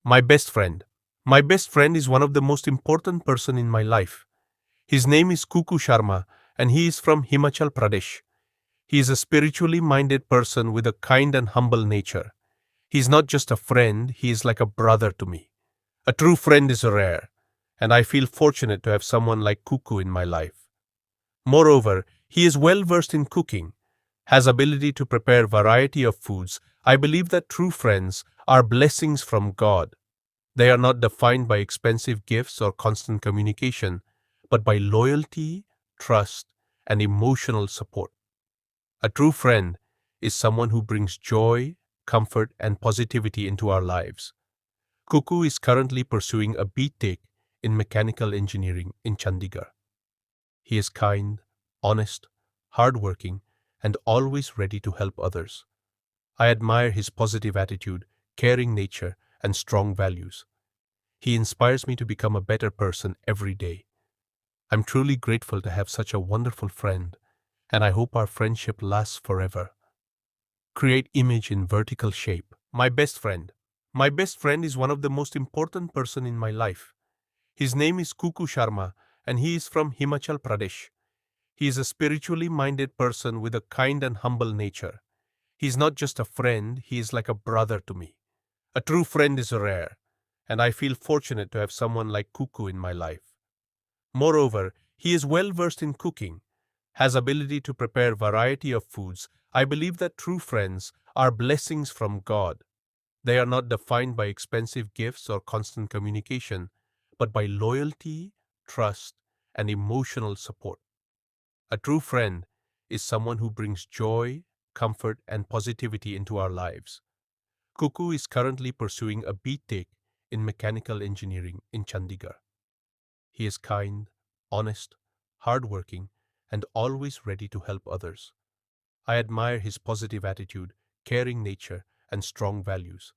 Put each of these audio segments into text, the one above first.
My best friend. My best friend is one of the most important person in my life. His name is Kuku Sharma and he is from Himachal Pradesh. He is a spiritually minded person with a kind and humble nature. He is not just a friend, he is like a brother to me. A true friend is rare, and I feel fortunate to have someone like Kuku in my life. Moreover, he is well versed in cooking, has ability to prepare variety of foods. I believe that true friends are blessings from God. They are not defined by expensive gifts or constant communication, but by loyalty, trust, and emotional support. A true friend is someone who brings joy, comfort, and positivity into our lives. Kuku is currently pursuing a B.Tech in mechanical engineering in Chandigarh. He is kind, honest, hardworking, and always ready to help others. I admire his positive attitude, caring nature, and strong values. He inspires me to become a better person every day. I'm truly grateful to have such a wonderful friend, and I hope our friendship lasts forever. Create image in vertical shape. My best friend. My best friend is one of the most important person in my life. His name is Kuku Sharma and he is from Himachal Pradesh. He is a spiritually minded person with a kind and humble nature. He is not just a friend, he is like a brother to me. A true friend is rare, and I feel fortunate to have someone like Kuku in my life. Moreover, he is well versed in cooking, has ability to prepare variety of foods. I believe that true friends are blessings from God. They are not defined by expensive gifts or constant communication, but by loyalty, trust, and emotional support. A true friend is someone who brings joy, comfort, and positivity into our lives. Kuku is currently pursuing a B.Tech in mechanical engineering in Chandigarh. He is kind, honest, hardworking, and always ready to help others. I admire his positive attitude, caring nature, and strong values.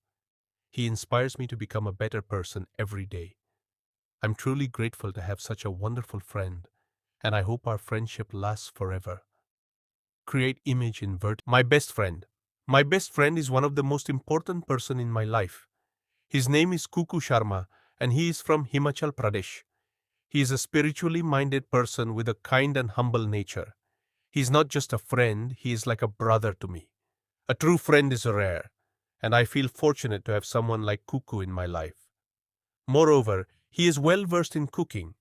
He inspires me to become a better person every day. I'm truly grateful to have such a wonderful friend, and I hope our friendship lasts forever. Create image in My best friend. My best friend is one of the most important person in my life. His name is Kuku Sharma and he is from Himachal Pradesh. He is a spiritually minded person with a kind and humble nature. He is not just a friend, he is like a brother to me. A true friend is rare, and I feel fortunate to have someone like Kuku in my life. Moreover, he is well versed in cooking,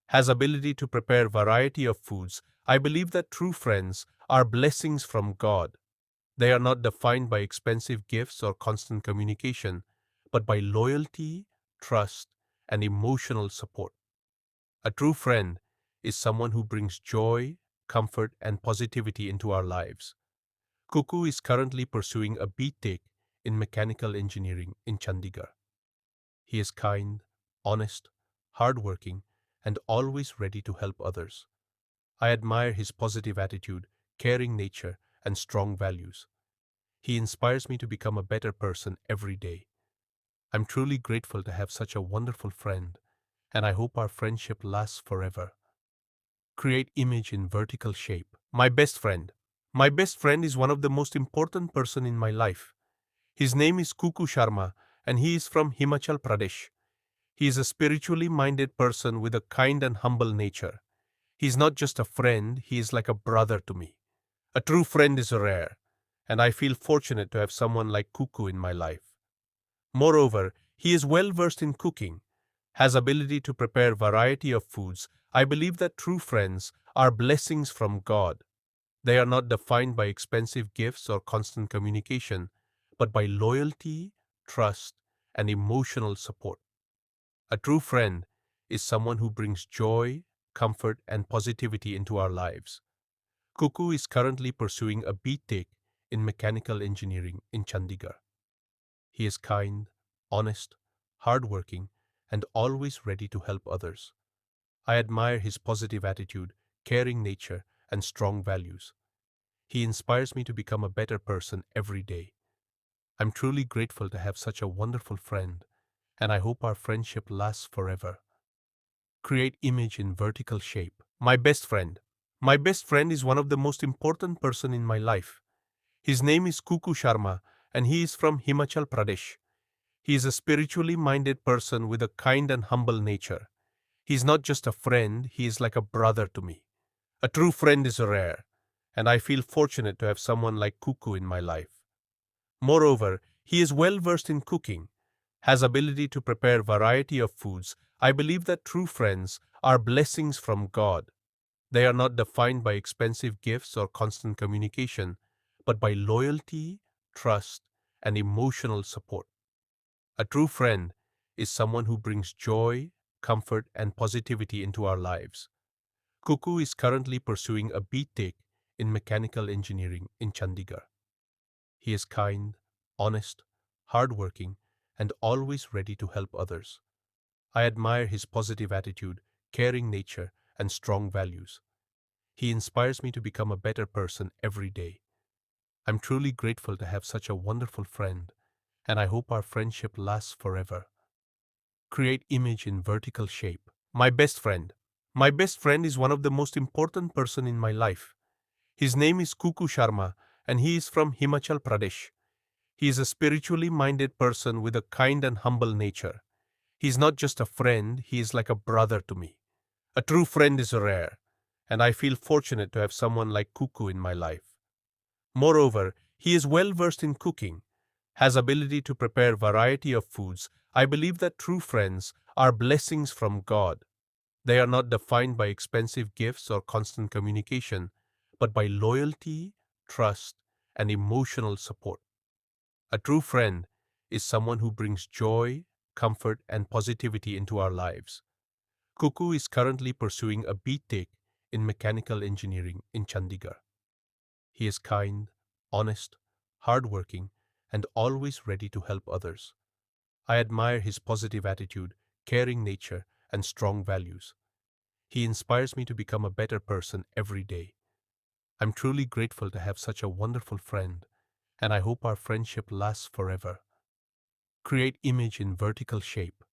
has ability to prepare variety of foods. I believe that true friends are blessings from God. They are not defined by expensive gifts or constant communication, but by loyalty, trust, and emotional support. A true friend is someone who brings joy, comfort, and positivity into our lives. Kuku is currently pursuing a B.Tech in mechanical engineering in Chandigarh. He is kind, honest, hardworking, and always ready to help others. I admire his positive attitude, caring nature, and strong values. He inspires me to become a better person every day. I'm truly grateful to have such a wonderful friend, and I hope our friendship lasts forever. Create image in vertical shape. My best friend. My best friend is one of the most important person in my life. His name is Kuku Sharma and he is from Himachal Pradesh. He is a spiritually minded person with a kind and humble nature. He is not just a friend, he is like a brother to me. A true friend is rare, and I feel fortunate to have someone like Kuku in my life. Moreover, he is well versed in cooking, has ability to prepare variety of foods. I believe that true friends are blessings from God. They are not defined by expensive gifts or constant communication, but by loyalty, trust, and emotional support. A true friend is someone who brings joy, comfort, and positivity into our lives. Kuku is currently pursuing a B.Tech in mechanical engineering in Chandigarh. He is kind, honest, hardworking, and always ready to help others. I admire his positive attitude, caring nature, and strong values. He inspires me to become a better person every day. I'm truly grateful to have such a wonderful friend, and I hope our friendship lasts forever. Create image in vertical shape. My best friend. My best friend is one of the most important person in my life. His name is Kuku Sharma and he is from Himachal Pradesh. He is a spiritually minded person with a kind and humble nature. He is not just a friend, he is like a brother to me. A true friend is rare, and I feel fortunate to have someone like Kuku in my life. Moreover, he is well versed in cooking, has ability to prepare variety of foods. I believe that true friends are blessings from God. They are not defined by expensive gifts or constant communication, but by loyalty, trust, and emotional support. A true friend is someone who brings joy, comfort, and positivity into our lives. Kuku is currently pursuing a B.Tech in mechanical engineering in Chandigarh. He is kind, honest, hardworking, and always ready to help others. I admire his positive attitude, caring nature, and strong values. He inspires me to become a better person every day. I'm truly grateful to have such a wonderful friend, and I hope our friendship lasts forever. Create image in vertical shape. My best friend. My best friend is one of the most important person in my life. His name is Kuku Sharma, and he is from Himachal Pradesh. He is a spiritually minded person with a kind and humble nature. He is not just a friend, he is like a brother to me. A true friend is rare, and I feel fortunate to have someone like Kuku in my life. Moreover, he is well versed in cooking, has ability to prepare variety of foods. I believe that true friends are blessings from God. They are not defined by expensive gifts or constant communication, but by loyalty, trust, and emotional support. A true friend is someone who brings joy, comfort, and positivity into our lives. Kuku is currently pursuing a B.Tech in mechanical engineering in Chandigarh. He is kind, honest, hardworking, and always ready to help others. I admire his positive attitude, caring nature, and strong values. He inspires me to become a better person every day. I'm truly grateful to have such a wonderful friend, and I hope our friendship lasts forever. Create image in vertical shape.